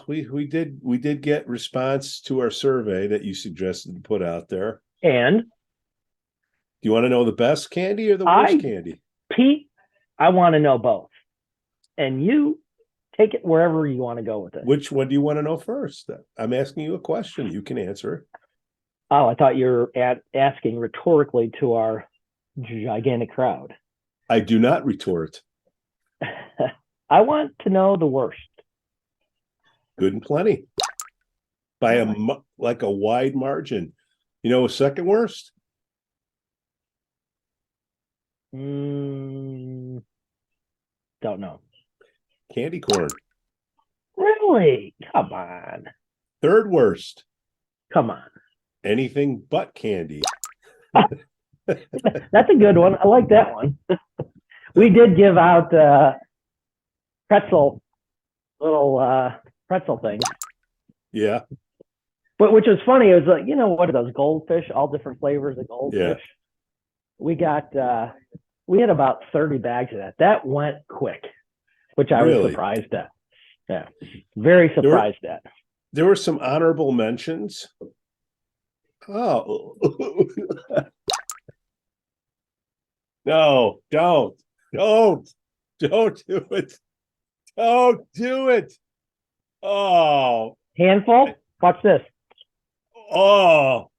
we did get response to our survey that you suggested to put out there. And do you want to know the best candy or the worst candy? Pete, I want to know both. And you take it wherever you want to go with it. Which one do you want to know first? I'm asking you a question. You can answer it. Oh, I thought you were asking rhetorically to our gigantic crowd. I do not retort. I want to know the worst. Good and plenty. By a wide margin. You know, second worst? Don't know. Candy corn. Really? Come on. Third worst. Come on. Anything but candy. That's a good one. I like that one. We did give out little pretzel things. Yeah. But which was funny, it was like, you know, what are those goldfish, all different flavors of goldfish? Yeah. We had about 30 bags of that. That went quick, which I was surprised at. Yeah. Very surprised at. There were some honorable mentions. Oh. No, don't do it. Don't do it. Oh. Handful? Watch this. Oh.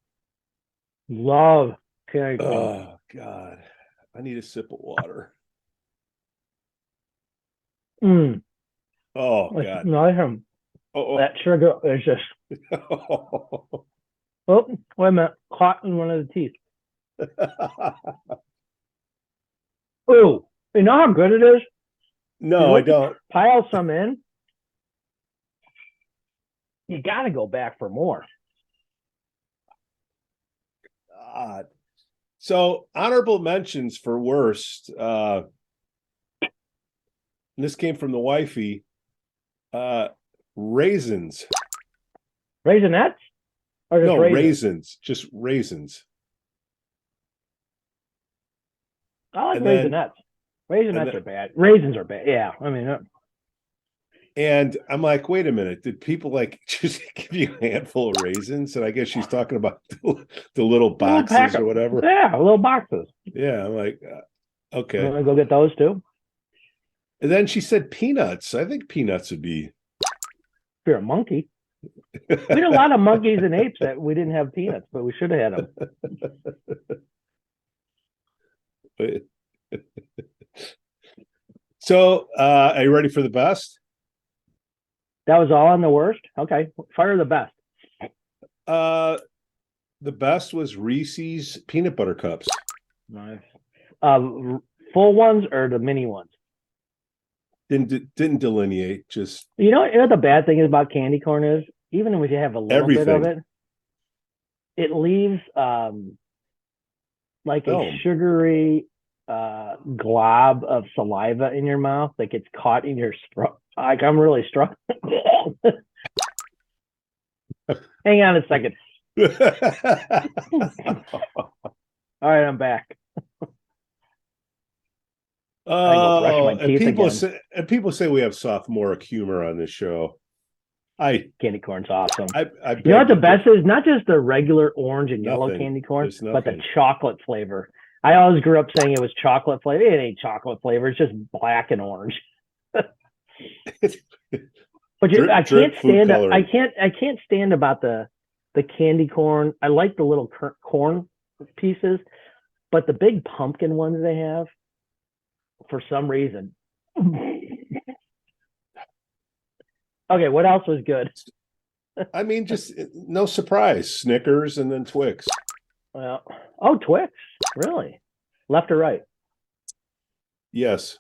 Love. Oh, God. I need a sip of water. Oh, God. No, that sugar is just... Oh, wait a minute. Caught in one of the teeth. Oh, you know how good it is? No, I don't. Pile some in. You got to go back for more. God. So, honorable mentions for worst. This came from the wifey. Raisins. Raisinets? Or just raisins? Just raisins. I like raisinets. Raisins are bad. Raisins are bad. Yeah, I mean. And I'm like, wait a minute. Did people just give you a handful of raisins? And I guess she's talking about the little boxes or whatever. Yeah, little boxes. Yeah, I'm like, okay. You want to go get those too? And then she said peanuts. I think peanuts would be. If you're a monkey. We had a lot of monkeys and apes that we didn't have peanuts, but we should have had them. So, are you ready for the best? That was all on the worst? Okay. Fire the best. The best was Reese's peanut butter cups. Nice. Full ones or the mini ones? Didn't delineate, just... You know what the bad thing about candy corn is? Even if you have a little bit of it, it leaves like a sugary glob of saliva in your mouth that gets caught in your throat. Like, I'm really struggling. Hang on a second. All right, I'm back. And people say we have sophomoric humor on this show. Candy corn's awesome. You know what the best is? Not just the regular orange and yellow candy corn, but the chocolate flavor. I always grew up saying it was chocolate flavor. It ain't chocolate flavor. It's just black and orange. But I can't stand about the candy corn. I like the little corn pieces, but the big pumpkin ones they have, for some reason. Okay, what else was good? I mean, just no surprise. Snickers and then Twix. Well, Twix, really? Left or right? Yes.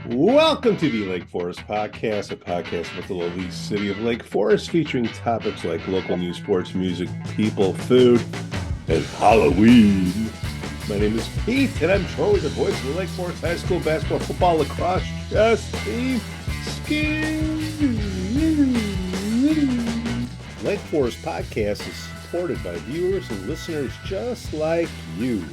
Welcome to the Lake Forest Podcast, a podcast about the lovely city of Lake Forest, featuring topics like local news, sports, music, people, food, and Halloween. My name is Pete, and I'm Troy, the voice of the Lake Forest High School basketball, football, lacrosse, chess team. Lake Forest Podcast is supported by viewers and listeners just like you.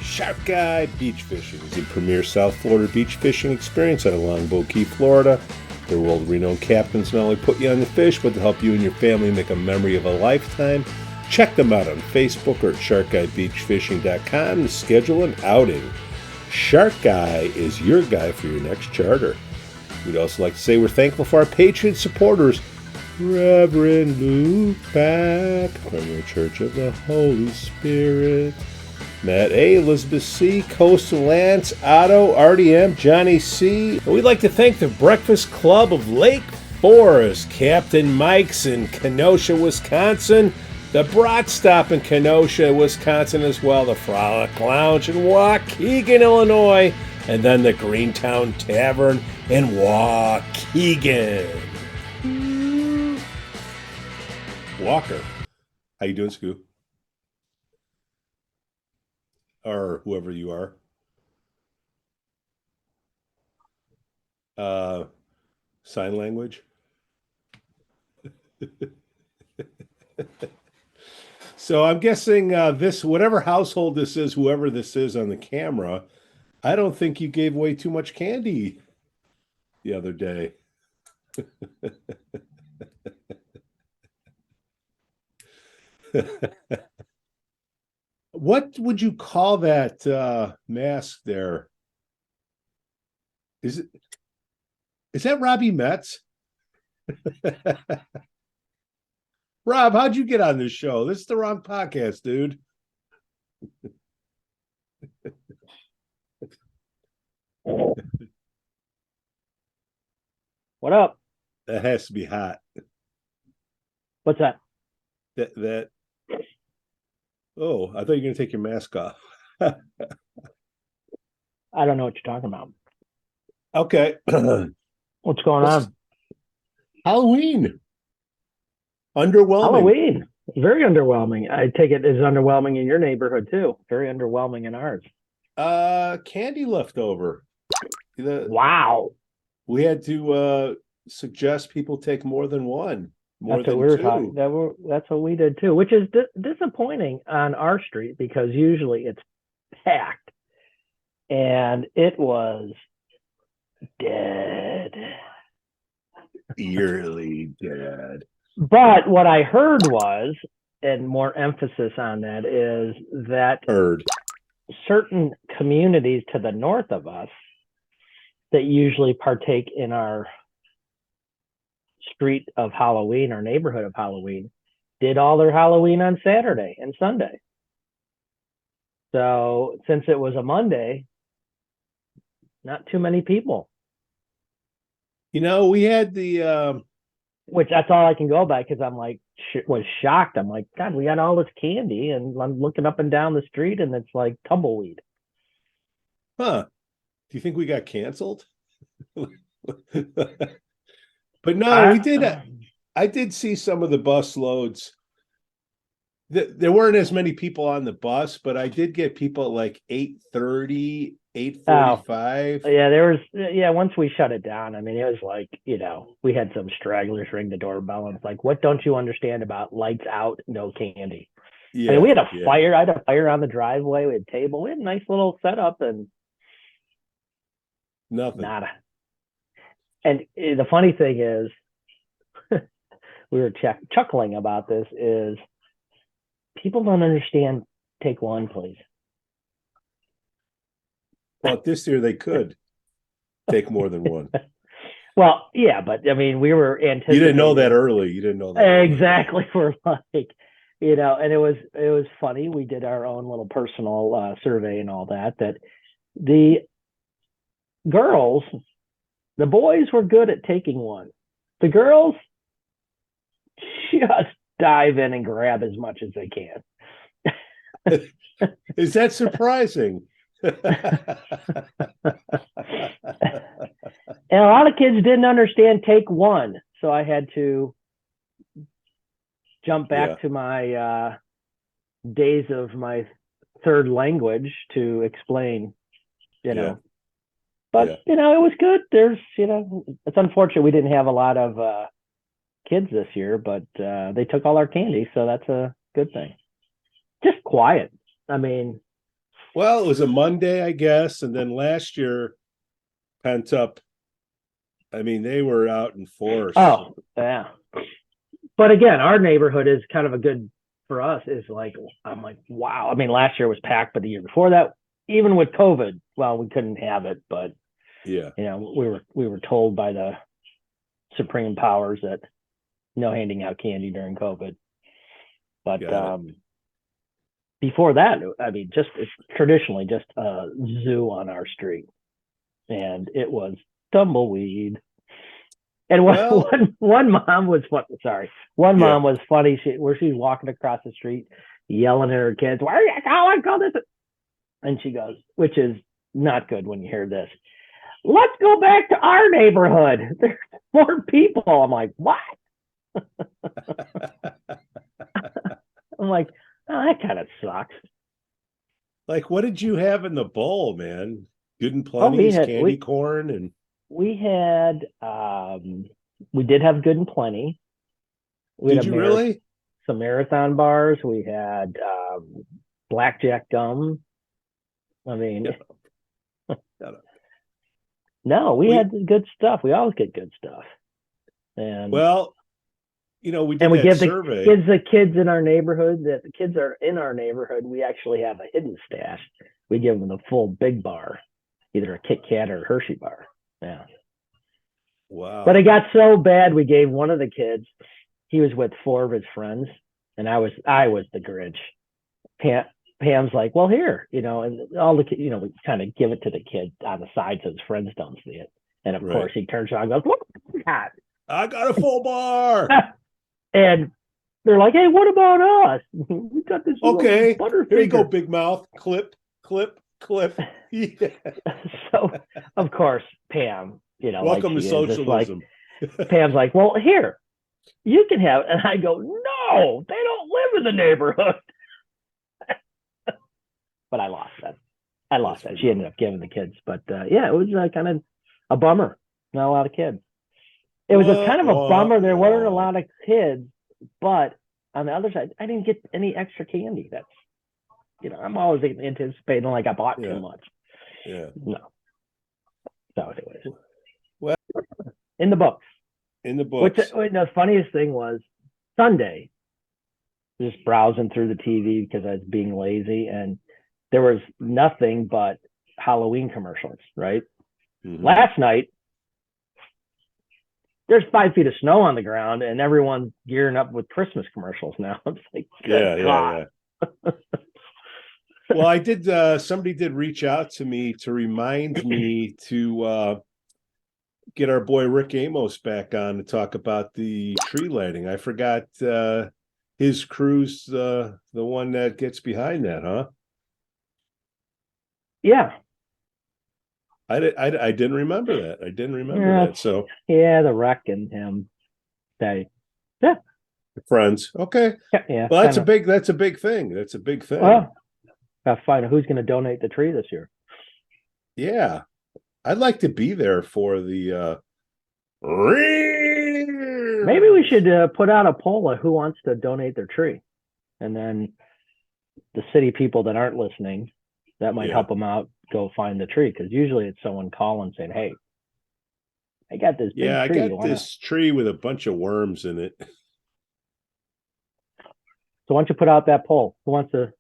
Shark Guy Beach Fishing is the premier South Florida beach fishing experience out of Longboat Key, Florida. Their world-renowned captains not only put you on the fish, but to help you and your family make a memory of a lifetime. Check them out on Facebook or at sharkguybeachfishing.com to schedule an outing. Shark Guy is your guy for your next charter. We'd also like to say we're thankful for our Patreon supporters, Reverend Luke Pack from the Church of the Holy Spirit, Matt A., Elizabeth C., Coastal Lance, Otto, RDM, Johnny C. And we'd like to thank the Breakfast Club of Lake Forest, Captain Mike's in Kenosha, Wisconsin, the Brat Stop in Kenosha, Wisconsin as well, the Frolic Lounge in Waukegan, Illinois, and then the Greentown Tavern in Waukegan. Walker. How you doing, Skoo? Or whoever you are. Sign language. So I'm guessing this, whatever household this is, whoever this is on the camera, I don't think you gave away too much candy the other day. What would you call that mask there? Is that Robbie Metz? Rob, how'd you get on this show? This is the wrong podcast, dude. What up? That has to be hot. What's that? That. Oh, I thought you were going to take your mask off. I don't know what you're talking about. Okay. What's going on? Halloween. Underwhelming. Halloween. Very underwhelming. I take it as underwhelming in your neighborhood too. Very underwhelming in ours. Candy left over. Wow. We had to suggest people take more than one. That's what we were talking. That's what we did too, which is disappointing on our street because usually it's packed, and it was dead, eerily dead. But what I heard was, and more emphasis on that, is that certain communities to the north of us that usually partake in our street of Halloween or neighborhood of Halloween did all their Halloween on Saturday and Sunday. So since it was a Monday, not too many people. You know, we had the which that's all I can go by because I'm like was shocked. I'm like, God, we got all this candy, and I'm looking up and down the street, and it's like tumbleweed. Huh? Do you think we got canceled? But no, we did. I did see some of the bus loads. There weren't as many people on the bus, but I did get people at like 8:30, 8:45. Oh, yeah, there was. Yeah, once we shut it down, I mean, it was like, we had some stragglers ring the doorbell, and it's like, what don't you understand about lights out, no candy? Yeah, I mean, we had a fire. I had a fire on the driveway. We had a table. We had a nice little setup, and nothing. Nada. And the funny thing is, we were chuckling about this, is people don't understand take one, please. Well, this year they could take more than one. Well, yeah, but I mean, we were anticipating. You didn't know that early. You didn't know that exactly. We're like, and it was funny. We did our own little personal survey and all that. That the girls, the boys were good at taking one. The girls just dive in and grab as much as they can. Is that surprising? And a lot of kids didn't understand take one. So I had to jump back to my days of my third language to explain, But, it was good. There's, it's unfortunate we didn't have a lot of kids this year, but they took all our candy. So that's a good thing. Just quiet. I mean, Well, it was a Monday, I guess, and then last year, pent up. I mean, they were out in force. Oh, yeah. But again, our neighborhood is kind of a good for us. Is like I'm like, wow. I mean, last year was packed, but the year before that, even with COVID, well, we couldn't have it. But yeah, we were told by the supreme powers that no handing out candy during COVID. But before that, I mean, it's traditionally just a zoo on our street, and it was tumbleweed. And one mom was funny. Mom was funny. She's walking across the street, yelling at her kids, "Why are you calling this?" And she goes, which is not good when you hear this. "Let's go back to our neighborhood. There's more people." I'm like, what? I'm like, oh, that kind of sucks. Like, what did you have in the bowl, man? Good and Plenty's candy corn, and we had we did have Good and Plenty. Did you really? Some marathon bars. We had blackjack gum. I mean, no, we had good stuff. We always get good stuff. And well, we did we give survey. the kids in our neighborhood that the kids are in our neighborhood. We actually have a hidden stash. We give them the full big bar, either a Kit Kat or a Hershey bar. Yeah. Wow. But it got so bad, we gave one of the kids. He was with 4 of his friends, and I was the Grinch. Pam's like, well, here, and all the we kind of give it to the kid on the side so his friends don't see it. And of course, he turns around and goes, "What you got?" I got a full bar. And they're like, "Hey, what about us? We got this." Okay, here you go, big mouth. Clip, clip, clip. Yeah. So, of course, Pam, welcome to socialism. Pam's like, "Well, here, you can have it." And I go, "No, they don't live in the neighborhood." But I lost that. She ended up giving the kids. But it was kind of a bummer. Not a lot of kids. It was kind of a bummer. There weren't a lot of kids, but on the other side, I didn't get any extra candy. That's, I'm always anticipating like I bought too much. Yeah. No. So anyways. Well, in the books. Which the funniest thing was Sunday, just browsing through the TV because I was being lazy, and there was nothing but Halloween commercials, right? Mm-hmm. Last night, there's 5 feet of snow on the ground, and everyone's gearing up with Christmas commercials now. It's like, yeah. Well, I did. Somebody did reach out to me to remind me to get our boy Rick Amos back on to talk about the tree lighting. I forgot his crew's the one that gets behind that, huh? Yeah. I didn't remember that. That. So the Wreck and him, friends. Okay. Yeah. Well, that's a big thing. That's a big thing. Well, gotta find out who's going to donate the tree this year. Yeah, I'd like to be there for the. Maybe we should put out a poll of who wants to donate their tree, and then the city people that aren't listening, that might help them out. Go find the tree, because usually it's someone calling saying, "Hey, I got this big tree. I got this tree with a bunch of worms in it." So why don't you put out that poll? Who wants to?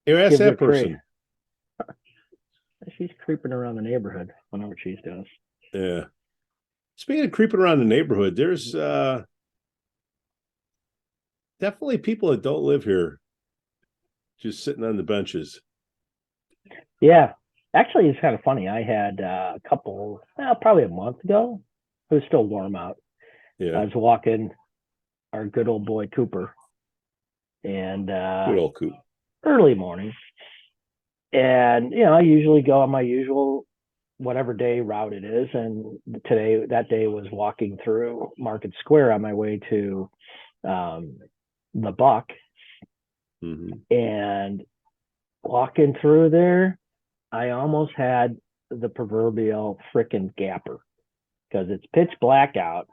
Here, ask that person. She's creeping around the neighborhood. I don't know what she's doing. Yeah. Speaking of creeping around the neighborhood, there's definitely people that don't live here just sitting on the benches. Yeah. Actually, it's kind of funny. I had a couple, probably a month ago. It was still warm out. Yeah. I was walking our good old boy Cooper. And good old Coop. Early morning. And, I usually go on my usual whatever day route it is. And that day was walking through Market Square on my way to the Buck. Mm-hmm. And walking through there, I almost had the proverbial frickin' gapper, because it's pitch black out.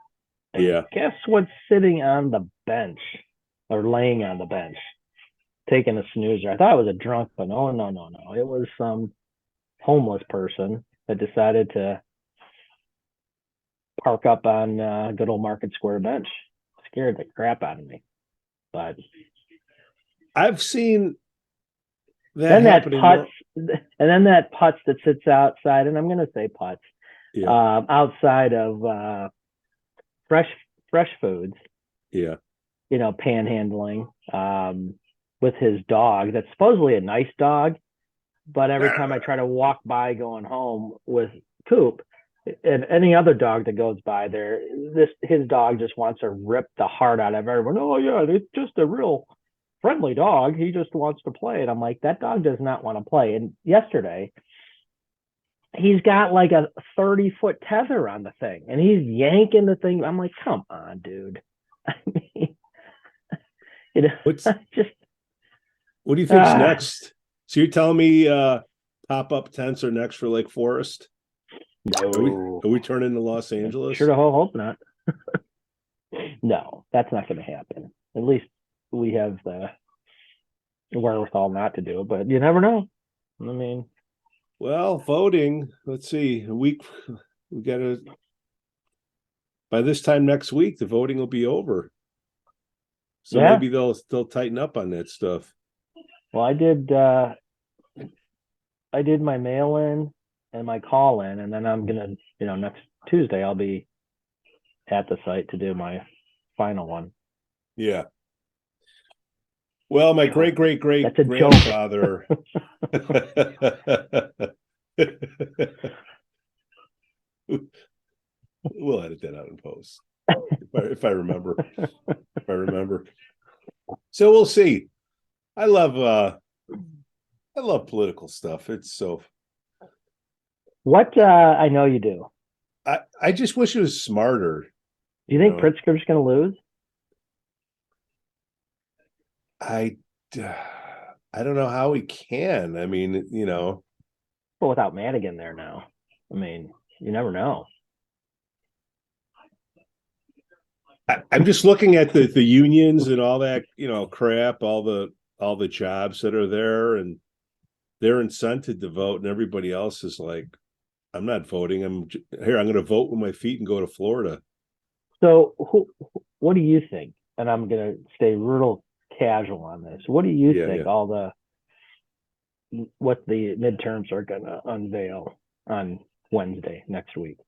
And guess what's sitting on the bench or laying on the bench? taking a snoozer. I thought it was a drunk, but no. It was some homeless person that decided to park up on good old Market Square bench. Scared the crap out of me. But I've seen that then that happening putz, and then that putz that sits outside, and I'm going to say putz, outside of fresh foods. Yeah. Panhandling with his dog. That's supposedly a nice dog, but every time I try to walk by going home with Coop and any other dog that goes by there, his dog just wants to rip the heart out of everyone. Oh yeah, it's just a real friendly dog. He just wants to play. And I'm like, that dog does not want to play. And yesterday, he's got like a 30-foot tether on the thing, and he's yanking the thing. I'm like, come on, dude. I mean, what do you think's next? So you're telling me pop-up tents are next for Lake Forest? No. Are we turning to Los Angeles? Sure to hope not. No, that's not going to happen. At least we have the wherewithal not to do it, but you never know. I mean, well, voting. Let's see. We got to. By this time next week, the voting will be over. So maybe they'll tighten up on that stuff. Well, I did my mail-in and my call-in, and then I'm gonna, next Tuesday I'll be at the site to do my final one. Yeah. Well, my great grandfather. We'll edit that out in post if I remember. So we'll see. I love political stuff. It's so. What I know you do. I just wish it was smarter. Do you think Pritzker's going to lose? I don't know how he can. I mean, Well, without Madigan there now, I mean, you never know. I'm just looking at the unions and all that, crap, all the jobs that are there, and they're incented to vote, and everybody else is like, I'm not voting. I'm going to vote with my feet and go to Florida. So what do you think? And I'm going to stay real casual on this. What do you think what the midterms are going to unveil on Wednesday next week?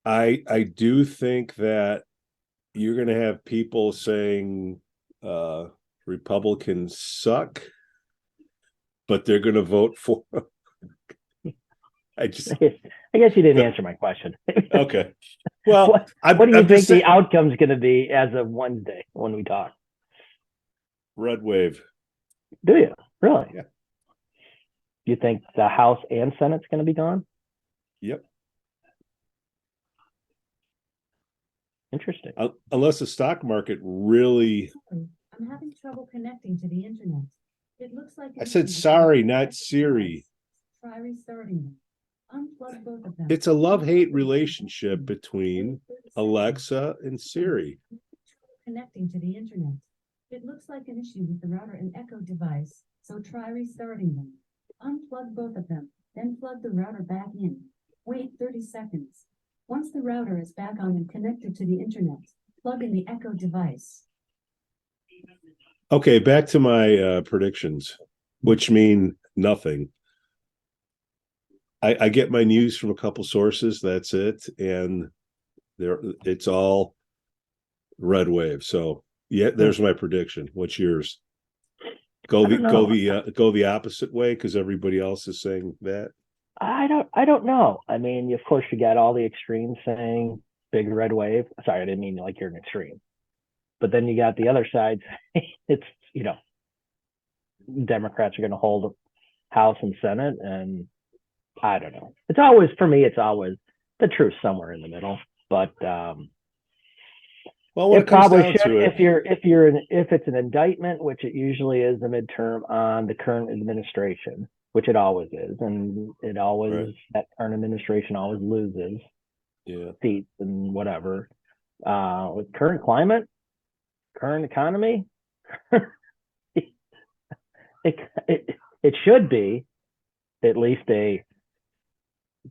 I do think that you're going to have people saying Republicans suck, but they're going to vote for. I guess you didn't answer my question. Okay. Well, what do you think the outcome's going to be as of Wednesday when we talk? Red wave. Do you really? Yeah. You think the House and Senate's going to be gone? Yep. Interesting. Unless the stock market really. I'm having trouble connecting to the internet. It looks like I said sorry, not Siri. Try restarting them. Unplug both of them. It's a love-hate relationship between Alexa and Siri. Connecting to the internet. It looks like an issue with the router and Echo device, so try restarting them. Unplug both of them, then plug the router back in. Wait 30 seconds. Once the router is back on and connected to the internet, plug in the Echo device. Okay, back to my predictions, which mean nothing. I get my news from a couple sources. That's it, and it's all red wave. So there's my prediction. What's yours? Go the opposite way because everybody else is saying that. I don't know. I mean, of course, you got all the extremes saying big red wave. Sorry, I didn't mean like you're an extreme. But then you got the other side. It's, Democrats are going to hold House and Senate, and I don't know. It's always the truth somewhere in the middle. But well, when it probably should. If it's an indictment, which it usually is, a midterm on the current administration, which it always is, and that current administration always loses seats and whatever. With current climate, current economy, it should be at least a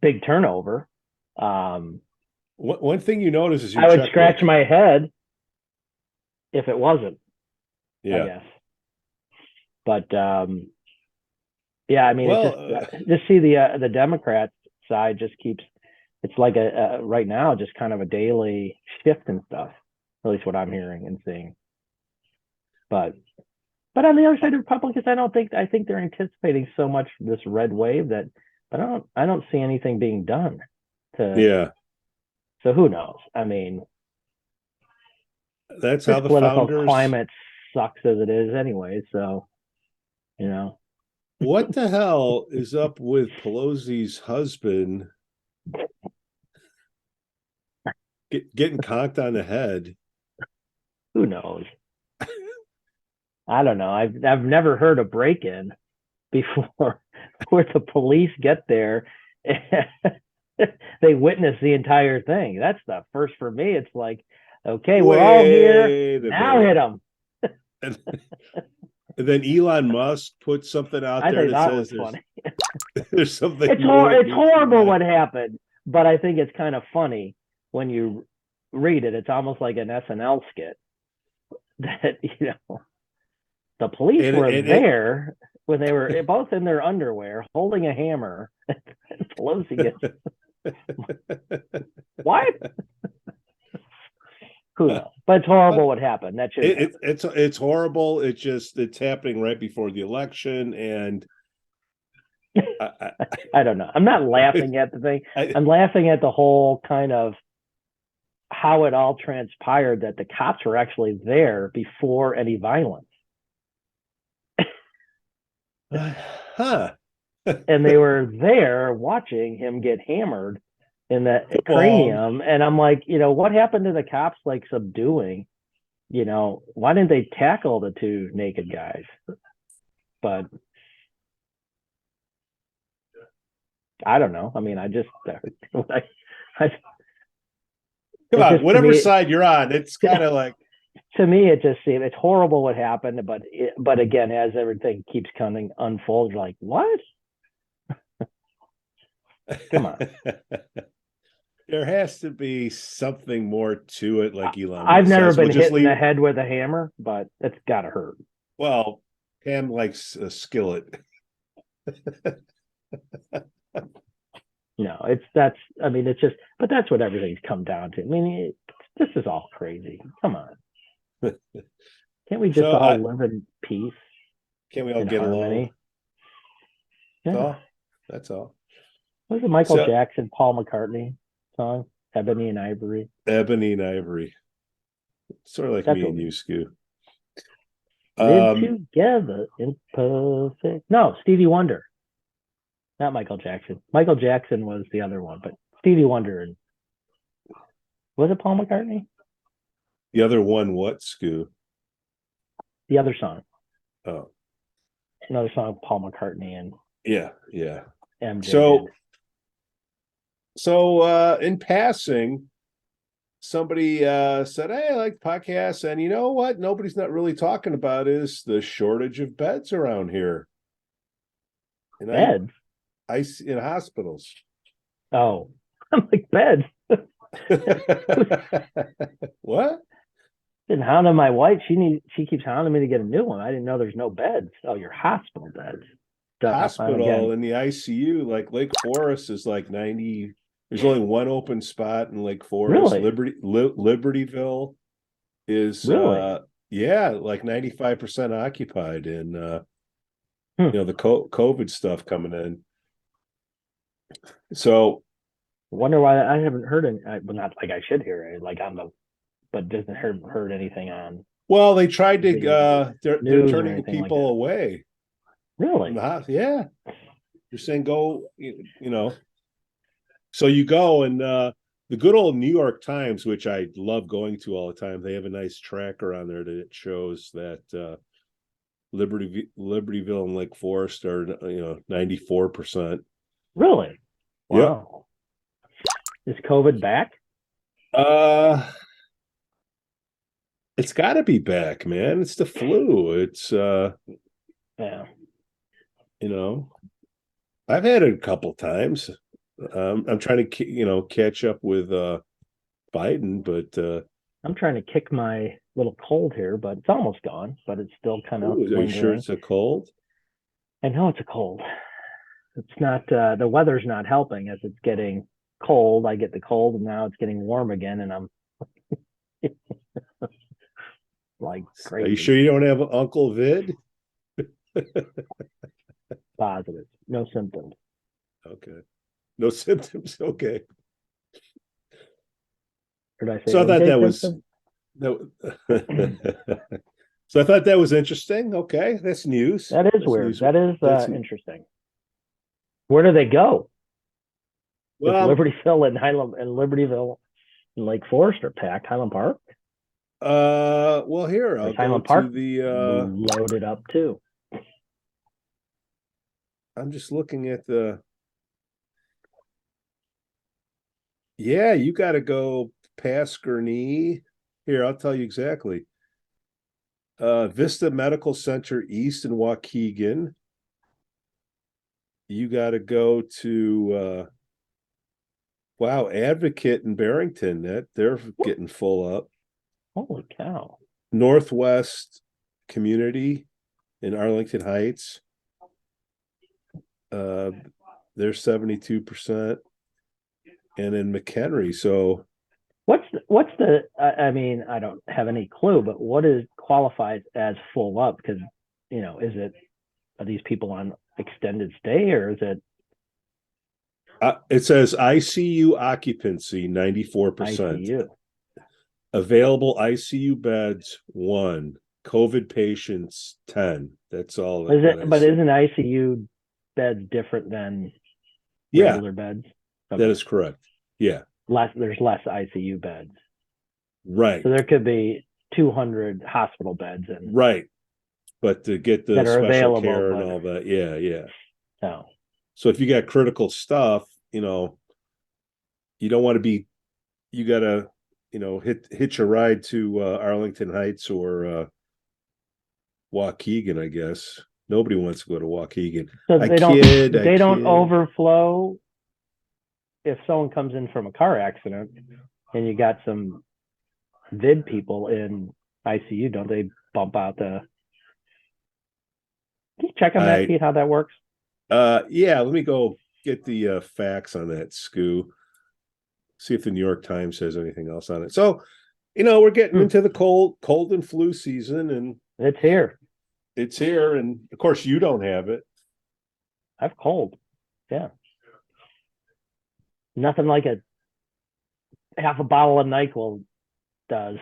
big turnover. One thing you notice is I would scratch my head if it wasn't. Yeah. I guess. But yeah, I mean, just see the Democrats side just keeps. It's like a right now, just kind of a daily shift and stuff. At least what I'm hearing and seeing. But on the other side, the Republicans, I think they're anticipating so much this red wave that, but I don't see anything being done. So who knows? I mean, that's how the political climate sucks as it is anyway. So, what the hell is up with Pelosi's husband getting conked on the head? Who knows? I don't know. I've never heard a break-in before where the police get there and they witness the entire thing. That's the first for me. It's like, okay, we're all here. Now hit them. And then Elon Musk put something out there that says there's something. It's horrible what happened, but I think it's kind of funny when you read it. It's almost like an SNL skit that, the police were there when they were both in their underwear holding a hammer. Pelosi gets what? Who knows? But it's horrible what happened. That should it's horrible. It's happening right before the election, and I don't know. I'm not laughing at the thing. I'm laughing at the whole kind of how it all transpired, that the cops were actually there before any violence. And they were there watching him get hammered in the cranium. And I'm like, what happened to the cops like subduing? Why didn't they tackle the two naked guys? But I don't know. I mean, I just come on, whatever side you're on, it's kind of like, to me, it just seemed it's horrible what happened. But again, as everything keeps coming unfold, you're like, what? Come on. There has to be something more to it, like Elon. I've never been hit in the head with a hammer, but it's gotta hurt. Well, Pam likes a skillet. No, it's just, but that's what everything's come down to. I mean, this is all crazy. Come on. Can't we just all live in peace? Can't we all get along? Yeah. That's all. What was it, Michael Jackson, Paul McCartney song? Ebony and Ivory. Ebony and Ivory. Sort of like me and you, Skoo. Live together in perfect. No, Stevie Wonder. Not Michael Jackson. Michael Jackson was the other one, but Stevie Wonder. And was it Paul McCartney? The other one, what, Skoo? The other song. Oh. Another song, Paul McCartney and yeah. MJ. So in passing, somebody said, hey, I like podcasts, and you know what? Nobody's not really talking about is the shortage of beds around here. Beds? In hospitals. Oh, I'm like, beds. What? Been hounding my wife. She keeps hounding me to get a new one. I didn't know there's no beds. Oh, your hospital beds. Hospital in the ICU, like Lake Forest is like 90. There's only one open spot in Lake Forest. Really? Libertyville is really? like 95% occupied, and the COVID stuff coming in. So I wonder why I haven't heard any. Well, not like I should hear it, like but doesn't heard anything on. Well, they tried to. They're turning people away. Really? Yeah. You're saying go. So you go, and the good old New York Times, which I love going to all the time. They have a nice tracker on there that shows that Libertyville and Lake Forest are 94%. Really? Wow. Yep. Is COVID back? It's got to be back, man. It's the flu. It's Yeah. I've had it a couple times. I'm trying to catch up with Biden, but I'm trying to kick my little cold here, but it's almost gone, but it's still kind of are you sure lingering. it's a cold? I know it's a cold. It's not the weather's not helping as it's getting cold. I get the cold and now it's getting warm again and I'm like Are you crazy. sure you don't have Uncle Vid? Positive. No symptoms. Okay. No symptoms. Okay. Or did I say So I thought that was symptoms? so I thought that was interesting. Okay, that's news. That is That's weird. news. That is That's interesting. Where do they go? If well, Libertyville and Highland and Libertyville and Lake Forest are packed, Highland Park? well here I'll go Highland to Park the loaded up too. I'm just looking at the yeah, you got to go past Gurnee. Here, I'll tell you exactly. Vista Medical Center East in Waukegan. You got to go to wow, Advocate in Barrington. That they're getting full up. Holy cow. Northwest Community in Arlington Heights. They're 72%. And in McHenry. So what's the I mean, I don't have any clue, but what is qualifies as full up? Because are these people on extended stay or is it it says ICU occupancy 94%. ICU? Available ICU beds 1. COVID patients 10. That's all. Is it? But isn't ICU beds different than regular beds? Okay. That is correct. Yeah. There's less ICU beds. Right. So there could be 200 hospital beds and right. But to get the special available, care and all that, yeah. No. So if you got critical stuff, you don't want to be. You got to, hitch a ride to Arlington Heights or Waukegan. I guess nobody wants to go to Waukegan. So they don't overflow. If someone comes in from a car accident and you got some vid people in ICU, don't they bump out the? Can you check on that, Pete, how that works? Yeah, let me go get the facts on that, Skoo. See if the New York Times says anything else on it. So, we're getting into the cold and flu season, and it's here. It's here, and of course, you don't have it. I have cold. Yeah. Nothing like a half a bottle of NyQuil does.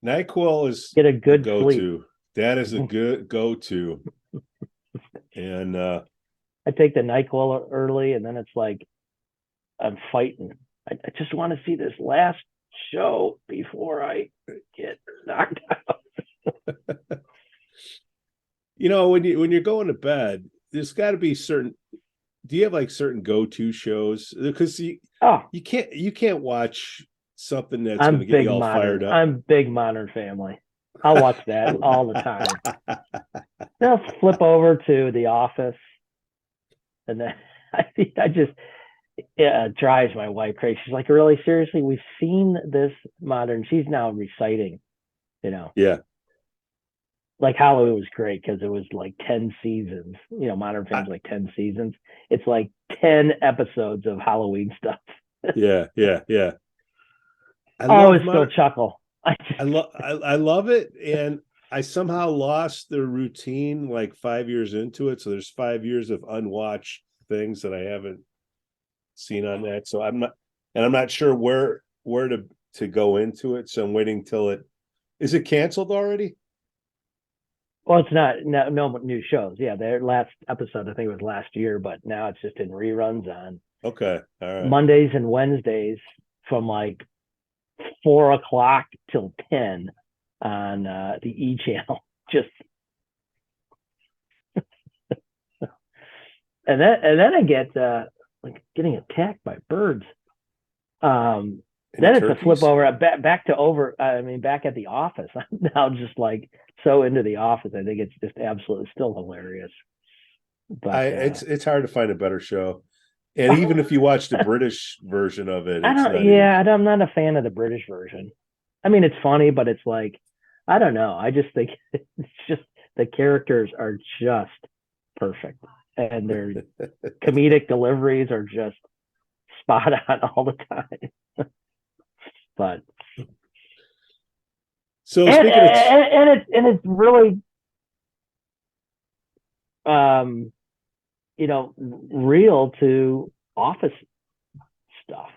NyQuil is get a good go-to. Sleep. That is a good go-to. And I take the NyQuil early, and then it's like I'm fighting. I just want to see this last show before I get knocked out. When you're going to bed, there's got to be certain. Do you have like certain go-to shows? Because you can't watch something that's going to get you all fired up. I'm big Modern Family. I'll watch that all the time. Then I'll flip over to The Office, and then I just it drives my wife crazy. She's like, "Really, seriously? We've seen this modern." She's now reciting, Yeah. Like Halloween was great because it was like 10 seasons. Modern Family's like 10 seasons. It's like 10 episodes of Halloween stuff. Yeah. I always still chuckle. I love it, and I somehow lost the routine like 5 years into it. So there's 5 years of unwatched things that I haven't seen on that. So I'm not sure where to go into it. So I'm waiting till is it canceled already? Well, it's not no new shows. Yeah, their last episode I think it was last year, but now it's just in reruns on Okay. All right. Mondays and Wednesdays from like 4:00 till 10 on the E channel. Just and then I get like getting attacked by birds. Then it's a flip over back to back at the office. I'm now just like so into the office. I think it's just absolutely still hilarious. But it's hard to find a better show. And even if you watch the British version of it, I'm not a fan of the British version. I mean, it's funny, but it's like, I don't know. I just think it's just the characters are just perfect, and their comedic deliveries are just spot on all the time. But so it's really real to office stuff.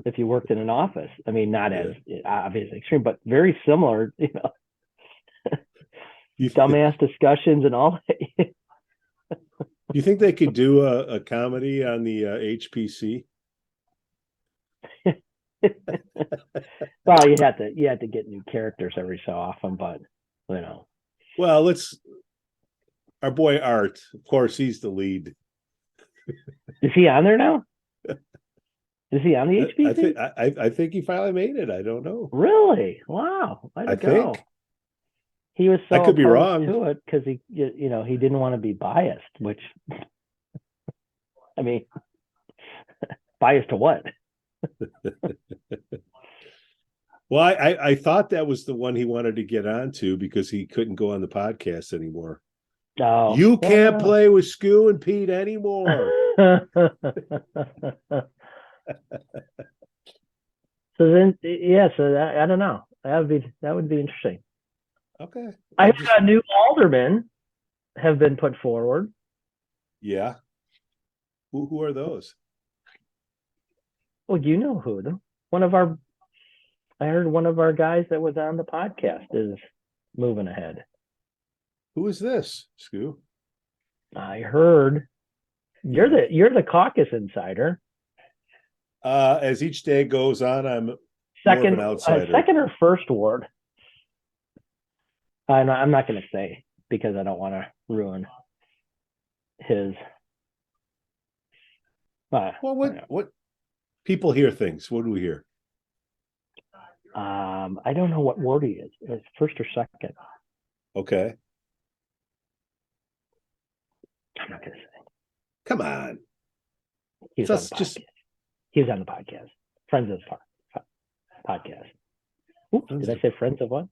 If you worked in an office, I mean, not as obviously extreme, but very similar, dumbass discussions and all that. You think they could do a comedy on the HPC? Well, you have to get new characters every so often, but Well, our boy Art, of course, he's the lead. Is he on there now? Is he on the HPC? I think he finally made it. I don't know. Really? Wow. I think he was so I could be wrong to it because he didn't want to be biased, which I mean, biased to what? Well, I thought that was the one he wanted to get onto because he couldn't go on the podcast anymore. No, you can't play with Skoo and Pete anymore. So then, I don't know. That would be interesting. Okay. I have a new aldermen have been put forward. Yeah. Who are those? Well, you know who them. I heard one of our guys that was on the podcast is moving ahead. Who is this, Skoo? I heard you're the Caucus insider. As each day goes on, I'm second more of an outsider. Second or first ward. I'm not going to say because I don't want to ruin his. Well, what people hear things? What do we hear? I don't know what ward he is. It's first or second. Okay. I'm not going to say. Come on. He was on the podcast. Friends of the podcast. Oops, did I say friends of what?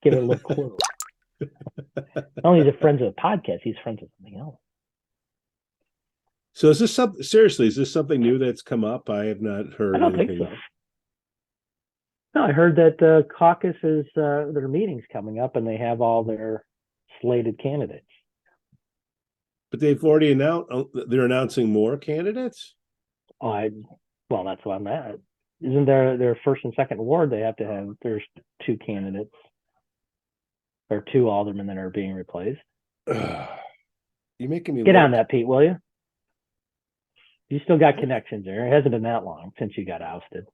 Give it a little clue. Not only is it friends of the podcast, he's friends of something else. So is this something new that's come up? I have not heard. I don't think so. No, I heard that Caucus is their meeting's coming up and they have all their slated candidates. But they've already announced they're announcing more candidates? Well, that's what I'm at. Isn't their first and second ward, they have to have, there's two candidates or two aldermen that are being replaced. You're making me get on that, Pete, will you? You still got connections there. It hasn't been that long since you got ousted.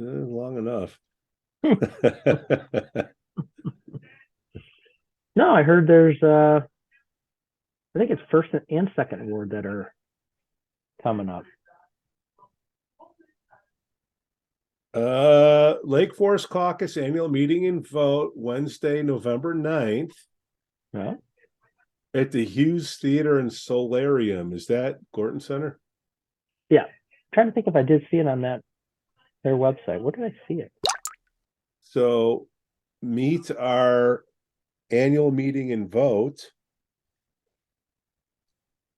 Long enough. No, I heard there's I think it's first and second ward that are coming up. Lake Forest Caucus annual meeting and vote Wednesday, November 9th. Yeah. At the Hughes Theater and Solarium. Is that Gorton Center? Yeah. I'm trying to think if I did see it on their website. Where did I see it? So meet our annual meeting and vote.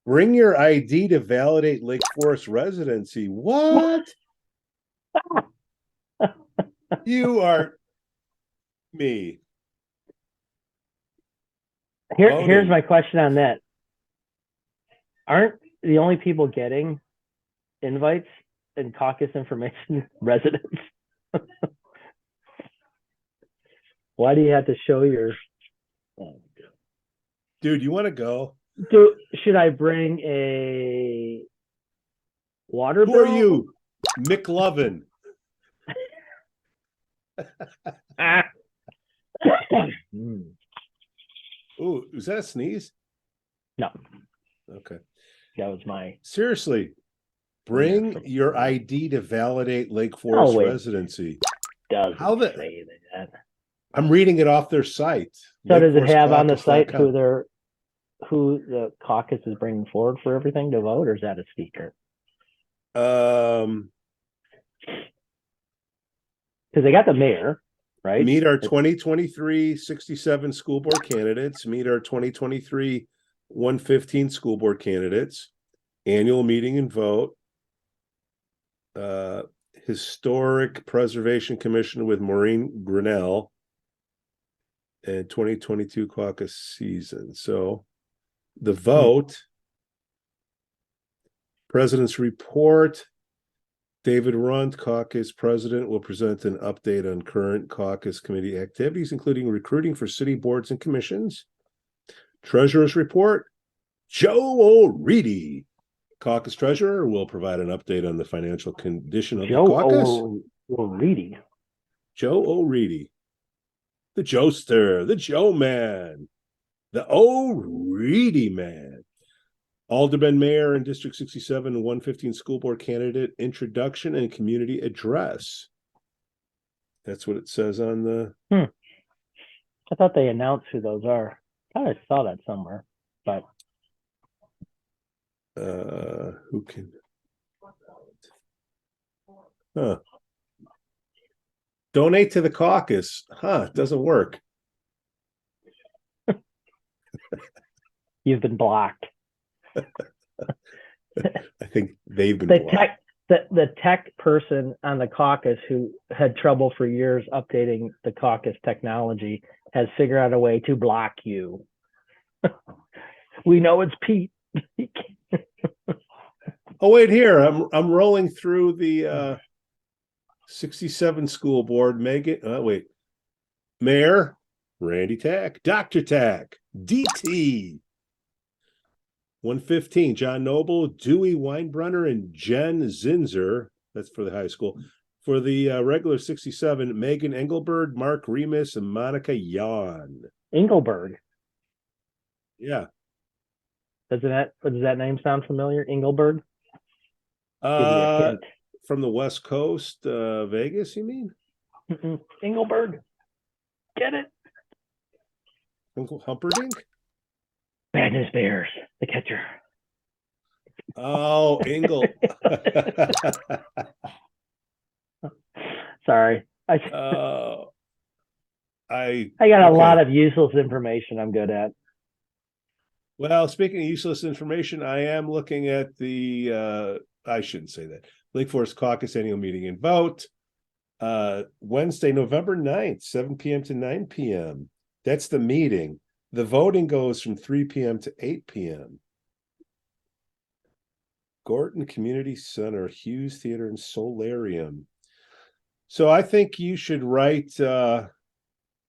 Bring your ID to validate Lake Forest residency. What? You are me. Here's my question on that. Aren't the only people getting invites and Caucus information residents? Why do you have to show your... Dude, you want to go? Should I bring a water bill? Who are you? McLovin. Ooh, was that a sneeze? No. Okay. That was my... Seriously. Bring your ID to validate Lake Oh, Forest wait. residency. Doesn't How the- say that. I'm reading it off their site. So does it have on the site lakeforost.caucus.com. who the caucus is bringing forward for everything to vote, or is that a secret? Because they got the mayor, right? Meet our 2023 67 school board candidates. Meet our 2023 115 school board candidates. Annual meeting and vote. Historic Preservation Commission with Maureen Grinnell. And 2022 caucus season. So the vote, President's report, David Runt, caucus president, will present an update on current caucus committee activities, including recruiting for city boards and commissions. Treasurer's report, Joe O'Reedy, caucus treasurer, will provide an update on the financial condition of the caucus. O'Reedy. Joe O'Reedy. The Joester, the Joe Man, the O'Reedy Man. Alderman, Mayor, and District 67 and 115 school board candidate introduction and community address. That's what it says on the. I thought they announced who those are. I thought I saw that somewhere, but who can? Huh. Donate to the caucus. It doesn't work. You've been blocked. I think they've been blocked. The tech person on the caucus who had trouble for years updating the caucus technology has figured out a way to block you. We know it's Pete. Oh, wait, here. I'm rolling through the 67 school board. Mayor Randy Tack, Dr. Tack, DT. 115, John Noble, Dewey Weinbrunner, and Jen Zinzer. That's for the high school. For the regular 67, Megan Engelberg, Mark Remus, and Monica Yan. Engelberg. Yeah. Does that name sound familiar? Engelberg? From the West Coast, Vegas, you mean? Engelberg. Get it? Uncle Humperdinck? Bad News Bears, the catcher. Oh, Engel. Sorry. I got a lot of useless information I'm good at. Well, speaking of useless information, I am looking at the I shouldn't say that. Lake Forest Caucus annual meeting and vote. Wednesday, November 9th, 7 p.m. to 9 p.m. That's the meeting. The voting goes from 3 p.m. to 8 p.m. Gorton Community Center, Hughes Theater, and Solarium. So I think you should write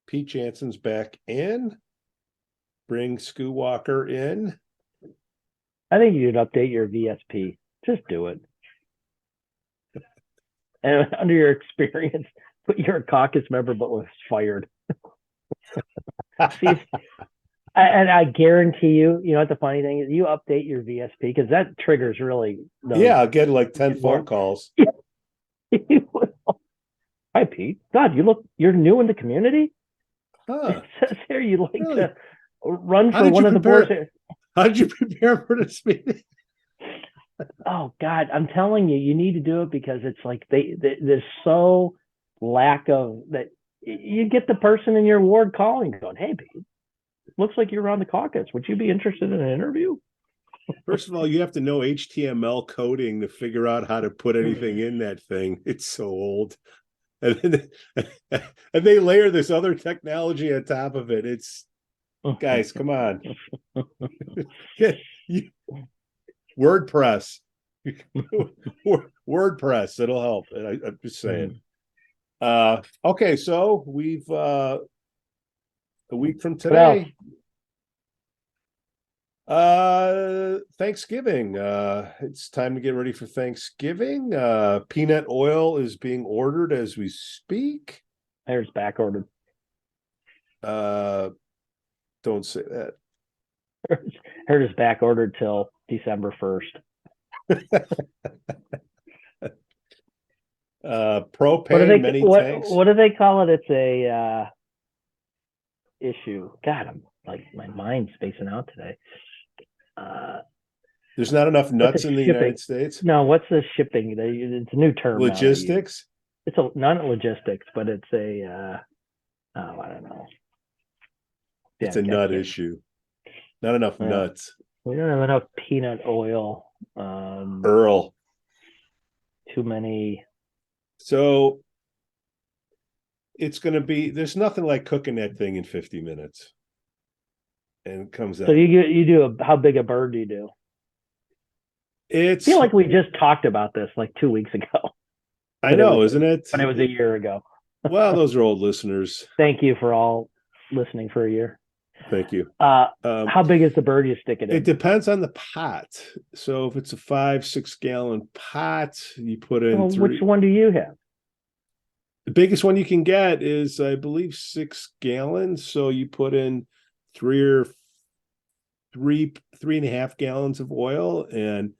Pete Jansons back in. Bring Skoo Walker in. I think you should update your VSP. Just do it. And under your experience, you're a caucus member but was fired. See, and I guarantee you, you know what the funny thing is? You update your VSP because that triggers really. I'll get like 10 phone calls. Hi, Pete. God, you're new in the community? Huh. It says here you like Really? to run for one of the boards. How did you prepare for this meeting? Oh God, I'm telling you, you need to do it because it's like there's so lack of that. You get the person in your ward calling, going, "Hey, Pete, looks like you're on the caucus. Would you be interested in an interview?" First of all, you have to know HTML coding to figure out how to put anything in that thing. It's so old. And they layer this other technology on top of it. It's guys, come on. WordPress. WordPress, it'll help. I'm just saying. Okay, so we've a week from today. Thanksgiving. It's time to get ready for Thanksgiving. Peanut oil is being ordered as we speak. There's back ordered. Don't say that. Heard is back ordered till December 1st. Propane, many tanks. What do they call it? It's a issue. God, I'm like, my mind's spacing out today. There's not enough nuts in the United States. No, what's the shipping? It's a new term. Logistics. It's not logistics, but it's a I don't know. It's a nut issue. Not enough nuts. We don't have enough peanut oil. Earl. Too many. So it's going to be, there's nothing like cooking that thing in 50 minutes. And it comes out. So you do how big a bird do you do? I feel like we just talked about this like 2 weeks ago. I know, isn't it? But it was a year ago. Well, those are old listeners. Thank you for all listening for a year. Thank you. How big is the bird you stick it in? It depends on the pot. So if it's a 5-6 gallon pot, you put in Which one do you have? The biggest one you can get is, I believe, 6 gallons. So you put in 3.5 gallons of oil, and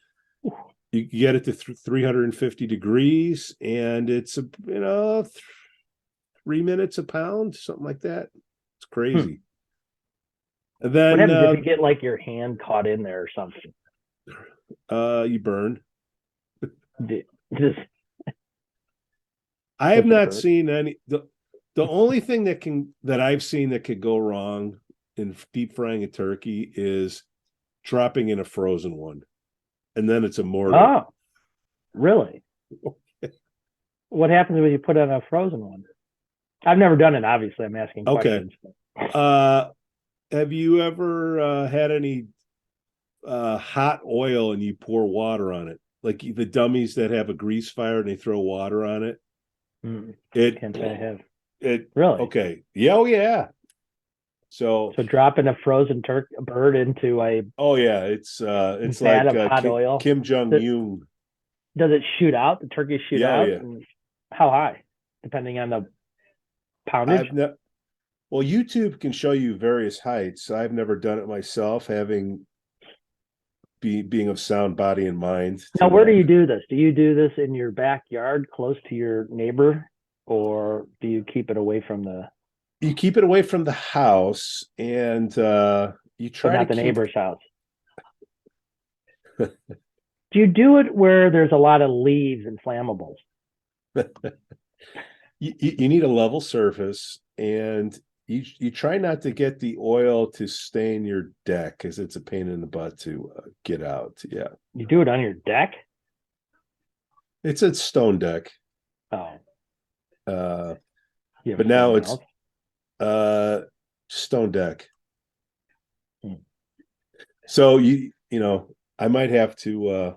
you get it to 350 degrees, and it's 3 minutes a pound, something like that. It's crazy. And then what happens if you get like your hand caught in there or something? You burn. I have not seen any. The only thing that I've seen that could go wrong in deep frying a turkey is dropping in a frozen one, and then it's a mortar. Oh, really? What happens when you put on a frozen one? I've never done it. Obviously, I'm asking questions. Okay. Have you ever had any hot oil and you pour water on it? Like the dummies that have a grease fire and they throw water on it? Can't say I have. Really? Okay. Yeah. Oh, yeah. So dropping a frozen bird into a. Oh yeah, it's like hot oil. Kim Jong-un. Does it shoot out? The turkey shoot out? Yeah. How high? Depending on the poundage. Well, YouTube can show you various heights. I've never done it myself, being of sound body and mind. Now, where do you do this? Do you do this in your backyard, close to your neighbor, or do you keep it away from the? You keep it away from the house, and you try not the neighbor's house. Do you do it where there's a lot of leaves and flammables? You need a level surface, and you try not to get the oil to stain your deck, because it's a pain in the butt to get out. Yeah. You do it on your deck? It's a stone deck. Oh. But now it's stone deck. So I might have to a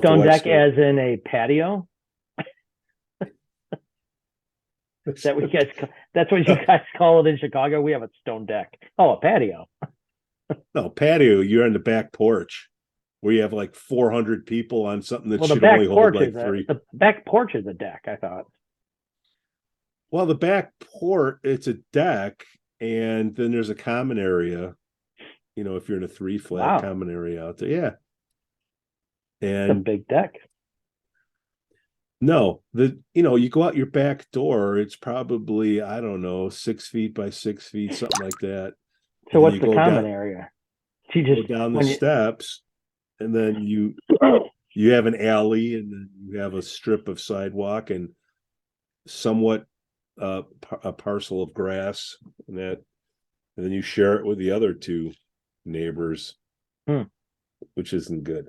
stone deck as in a patio? That's what you guys call it in Chicago. We have a stone deck. Oh, a patio. No, patio. You're on the back porch where you have like 400 people on something that should only hold like 3. The back porch is a deck, I thought. Well, the back porch, it's a deck, and then there's a common area. If you're in a 3-flat common area out there, yeah. And it's a big deck. No, you go out your back door, it's probably, I don't know, 6 feet by 6 feet, something like that. So what's the common area? You just go down the steps, and then you have an alley, and then you have a strip of sidewalk and somewhat a parcel of grass, and then you share it with the other 2 neighbors, which isn't good.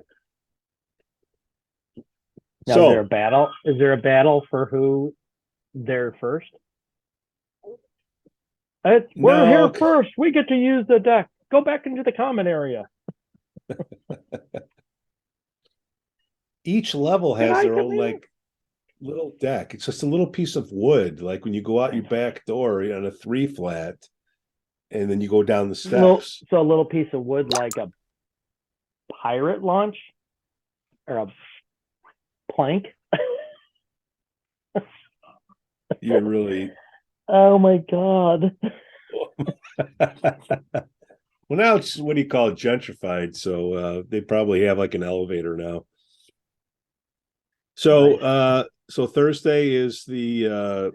Now, is there a battle? Is there a battle for who there first? We're here first. We get to use the deck. Go back into the common area. Each level has their own little deck. It's just a little piece of wood. Like when you go out your back door on a 3-flat, and then you go down the steps. So a little piece of wood, like a pirate launch or a plank. You're really. Oh my God. Well, now it's, what do you call it, gentrified. So they probably have like an elevator now. So So Thursday is the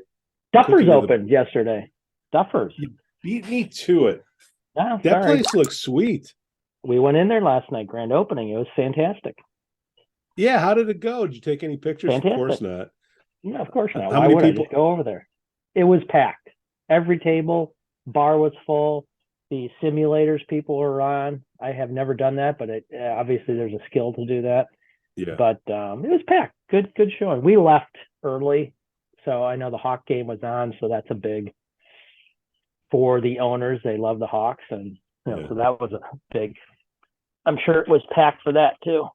Duffers opened yesterday. Duffers. You beat me to it. Oh, that place looks sweet. We went in there last night, grand opening. It was fantastic. Yeah, how did it go? Did you take any pictures? Fantastic. Of course not. No, of course not. How Why many would people? I just go over there? It was packed. Every table, bar was full. The simulators people were on. I have never done that, but obviously there's a skill to do that. Yeah. But it was packed. Good showing. We left early, so I know the Hawk game was on, so that's a big for the owners. They love the Hawks, and so that was a big. I'm sure it was packed for that too.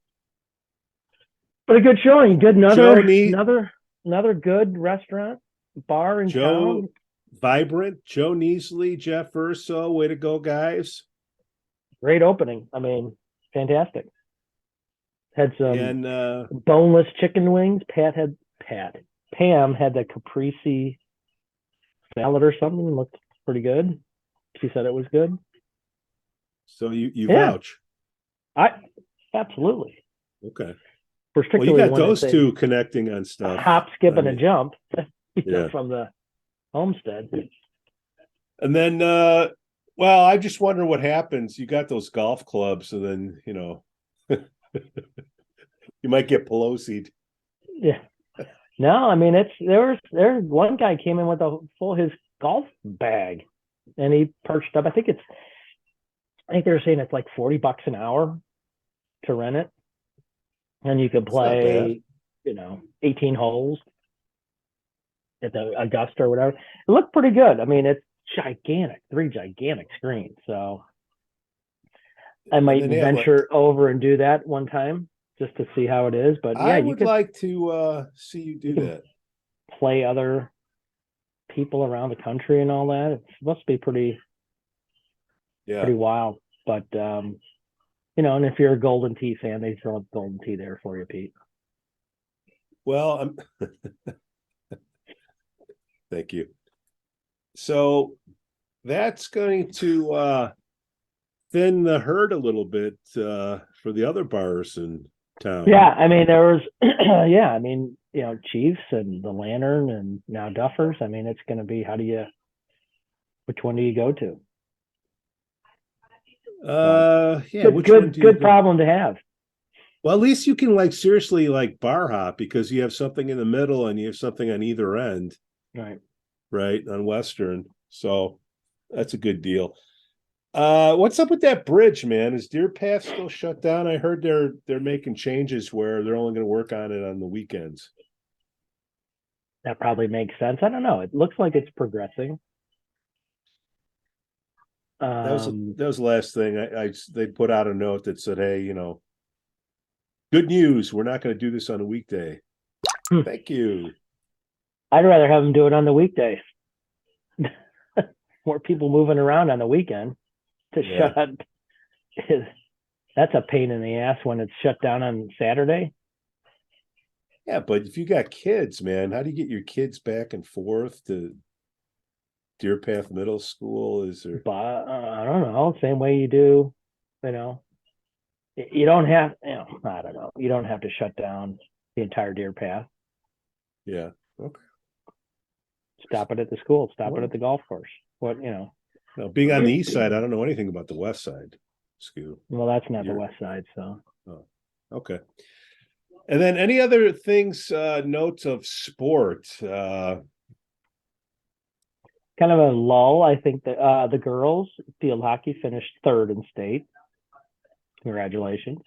But a good showing. Good another good restaurant bar in town. Vibrant. Joe Neasley, Jeff Urso. Way to go, guys. Great opening. I mean, fantastic. Had some boneless chicken wings. Pam had the caprese salad or something. Looked pretty good. She said it was good. So you vouch? Absolutely. Okay. Well, you got those two connecting on stuff. Hop, skip, and a jump from the homestead. And then, I just wonder what happens. You got those golf clubs, and then you might get Pelosi'd. Yeah. No, I mean there's one guy came in with his golf bag, and he perched up. I think they were saying it's like $40 an hour to rent it, and you could play 18 holes at the Augusta or whatever. It looked pretty good. I mean, it's gigantic, 3 gigantic screens. So I might venture over and do that one time just to see how it is. But yeah, I would like to see you do that. Play other people around the country and all that. It must be pretty wild. But and if you're a Golden Tee fan, they throw Golden Tee there for you, Pete. Well, thank you. So that's going to thin the herd a little bit for the other bars in town. Yeah, I mean there was Chiefs and the Lantern and now Duffers. I mean, it's going to be which one do you go to? Good problem to have. Well, at least you can seriously bar hop, because you have something in the middle and you have something on either end. Right on Western. So that's a good deal. What's up with that bridge, man? Is Deer Path still shut down? I heard they're making changes where they're only going to work on it on the weekends. That probably makes sense. I don't know. It looks like it's progressing. That was the last thing. They put out a note that said, "Hey, good news. We're not going to do this on a weekday." Thank you. I'd rather have them do it on the weekdays. More people moving around on the weekend to shut up. That's a pain in the ass when it's shut down on Saturday. Yeah, but if you got kids, man, how do you get your kids back and forth to Deer Path Middle School? I don't know. Same way you do, you don't have, I don't know. You don't have to shut down the entire Deer Path. Yeah. Okay. Stop it at the school. Stop it at the golf course. Now, being on the east side, I don't know anything about the west side. Skoo. Well, that's not the west side, so. Oh, okay. And then any other things, notes of sport? Kind of a lull. I think that the girls field hockey finished 3rd in state. Congratulations.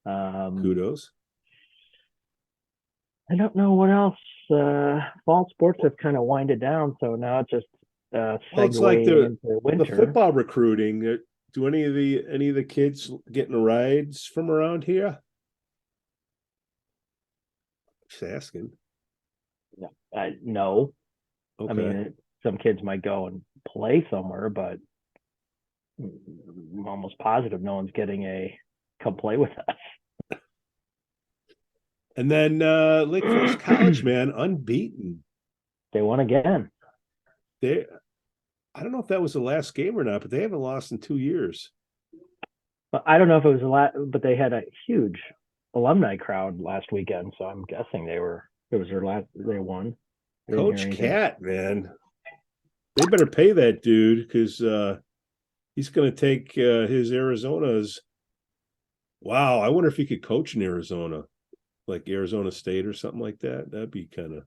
Kudos. I don't know what else. Fall sports have kind of winded down, so now it's just it's like into winter. The football recruiting. Do any of the kids getting rides from around here? Just asking. No. Okay. I mean, some kids might go and play somewhere, but I'm almost positive no one's getting a come play with us. And then Lake Forest College, man, unbeaten. They won again. I don't know if that was the last game or not, but they haven't lost in 2 years. I don't know if it was but they had a huge alumni crowd last weekend, so I'm guessing they were It was their last. They won. Coach Cat, man, they better pay that dude because he's going to take his Arizona's. Wow, I wonder if he could coach in Arizona, like Arizona State or something like that. That'd be kind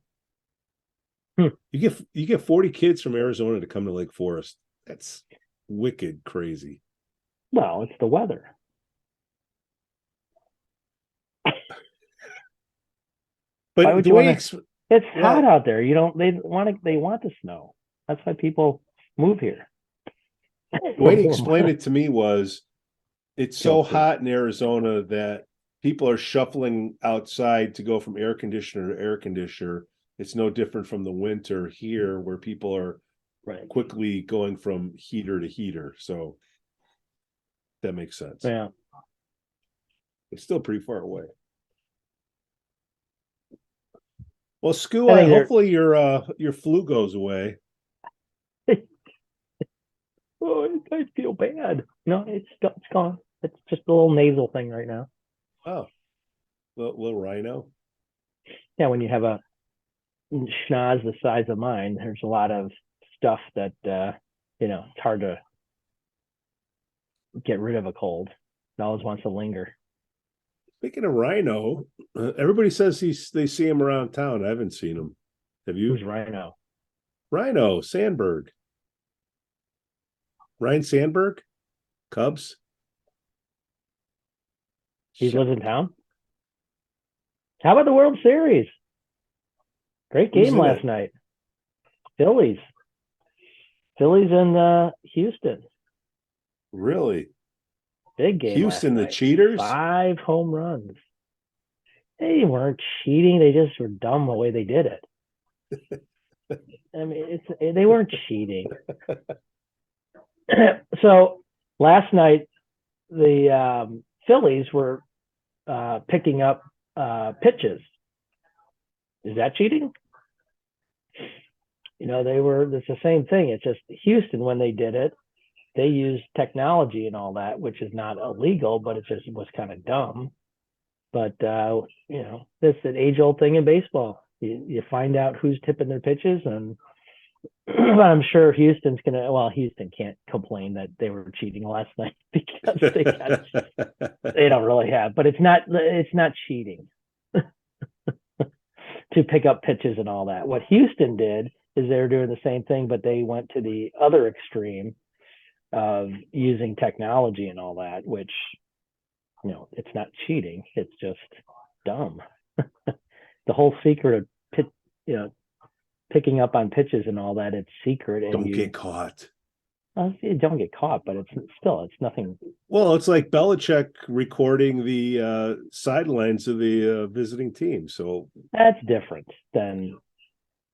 of. You get 40 kids from Arizona to come to Lake Forest. That's wicked crazy. Well, it's the weather. But the way it's hot out there. They want the snow. That's why people move here. The way he explained it to me was it's so hot in Arizona that people are shuffling outside to go from air conditioner to air conditioner. It's no different from the winter here where people are quickly going from heater to heater. So that makes sense. Yeah. It's still pretty far away. Well, Skoo, hopefully your flu goes away. Oh, I feel bad. No, it's gone. It's just a little nasal thing right now. Oh, little rhino. Yeah, when you have a schnoz the size of mine, there's a lot of stuff that it's hard to get rid of a cold. It always wants to linger. Speaking of rhino, everybody says they see him around town. I haven't seen him. Have you? Who's Rhino? Rhino Sandberg. Ryan Sandberg, Cubs. He lives in town. How about the World Series? Great game last night. Phillies in Houston. Really? Big game. Houston, the cheaters? 5 home runs. They weren't cheating. They just were dumb the way they did it. I mean, they weren't cheating. So last night, the Phillies were picking up pitches. Is that cheating? It's the same thing. It's just Houston, when they did it, they used technology and all that, which is not illegal, but it just was kind of dumb. But, that's an age-old thing in baseball. You find out who's tipping their pitches, and I'm sure Houston can't complain that they were cheating last night because they don't really have, but it's not cheating to pick up pitches and all that. What Houston did is they were doing the same thing, but they went to the other extreme of using technology and all that, which, it's not cheating. It's just dumb. The whole secret of picking up on pitches and all that, it's secret. And don't get caught. You don't get caught, but it's nothing. Well, it's like Belichick recording the sidelines of the visiting team. So that's different than.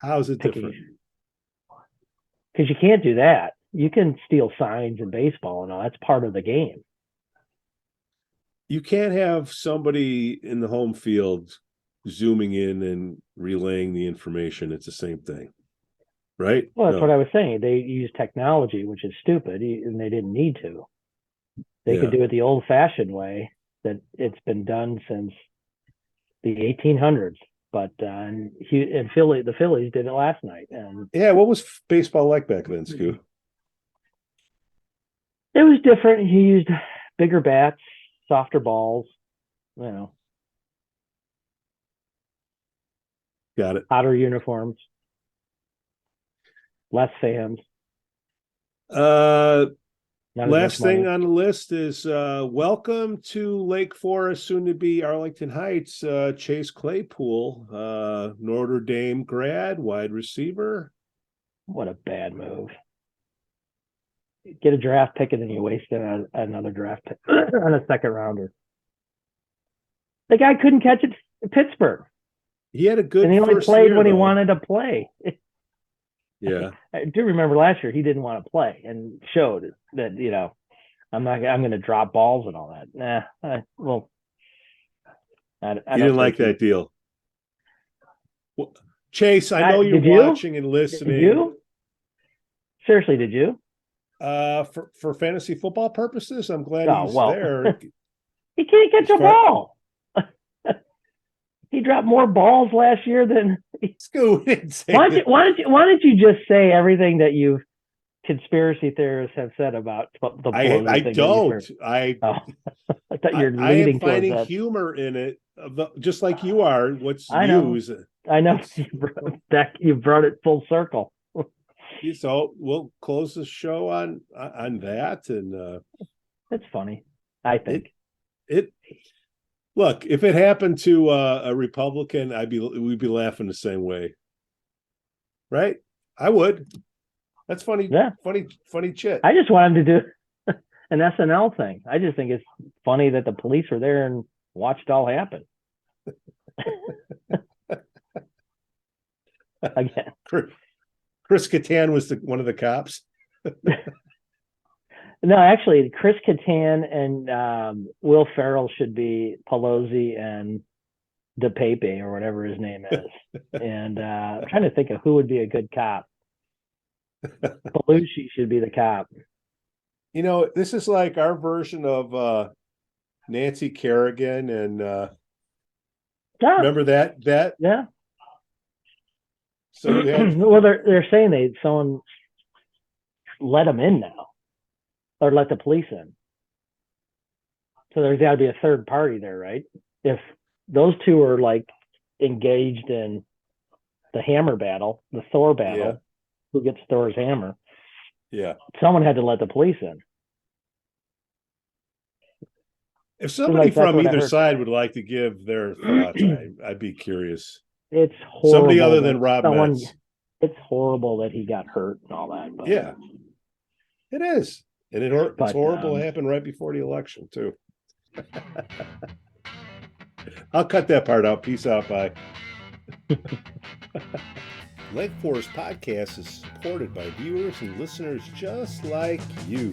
How is it different? Because you can't do that. You can steal signs in baseball and all. That's part of the game. You can't have somebody in the home field zooming in and relaying the information. It's the same thing, right? Well, that's what I was saying. They use technology, which is stupid, and they didn't need to. They could do it the old-fashioned way that it's been done since the 1800s. But the Phillies did it last night. And what was baseball like back then, Skoo? It was different. He used bigger bats, softer balls, Got it. Hotter uniforms, less fans. Last thing on the list is welcome to Lake Forest, soon to be Arlington Heights, Chase Claypool, Notre Dame grad, wide receiver. What a bad move. Get a draft pick and then you waste it on another draft pick on a second rounder. The guy couldn't catch it in Pittsburgh. He had a good and he only played when he wanted to play. Yeah. I do remember last year he didn't want to play and showed that, I'm going to drop balls and all that. I didn't like that deal. Well, Chase, I know you're watching and listening. Did you? Seriously, did you? For fantasy football purposes, I'm glad he's there. He can't catch a ball. He dropped more balls last year than Skoo didn't say why don't you just say everything that you conspiracy theorists have said about the Pelosi I thing? don't. I thought you're I am leading towards finding that. humor in it, just like you are. What's I know. I know. You brought it full circle. So we'll close the show on that, and it's funny. I think it. Look, if it happened to a Republican, we'd be laughing the same way, right? I would. That's funny. Yeah, funny chit. I just want him to do an SNL thing. I just think it's funny that the police were there and watched it all happen. Again, Chris Kattan was one of the cops. No, actually, Chris Kattan and Will Ferrell should be Pelosi and DePape or whatever his name is. And I'm trying to think of who would be a good cop. Pelosi should be the cop. You know, this is like our version of Nancy Kerrigan and remember that? Yeah. So you had... well, they're saying someone let them in now, or let the police in. So there's got to be a third party there, right? If those two are like engaged in the hammer battle, the Thor battle, who gets Thor's hammer? Yeah. Someone had to let the police in. If somebody from either side would like to give their thoughts, I'd be curious. It's horrible. Somebody other than Rob Metz. It's horrible that he got hurt and all that. But, yeah, it is. And it's horrible to happen right before the election, too. I'll cut that part out. Peace out. Bye. Lake Forest Podcast is supported by viewers and listeners just like you.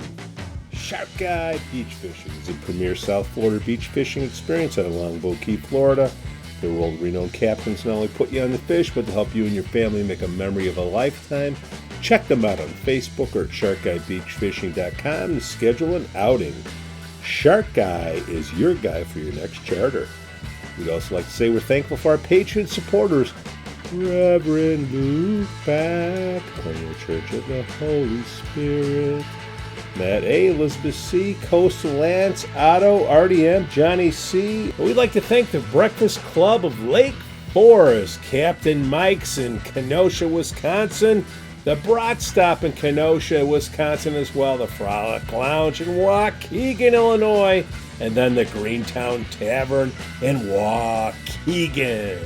Shark Guy Beach Fishing is a premier South Florida beach fishing experience out of Longboat Key, Florida. Their world-renowned captains not only put you on the fish, but to help you and your family make a memory of a lifetime. Check them out on Facebook or at sharkguybeachfishing.com to schedule an outing. Shark Guy is your guy for your next charter. We'd also like to say we're thankful for our Patreon supporters, Reverend Luke Back, Cornell Church of the Holy Spirit, Matt A, Elizabeth C, Coastal Lance, Otto, RDM, Johnny C. And we'd like to thank the Breakfast Club of Lake Forest, Captain Mike's in Kenosha, Wisconsin, the Brat Stop in Kenosha, Wisconsin as well, the Frolic Lounge in Waukegan, Illinois, and then the Greentown Tavern in Waukegan.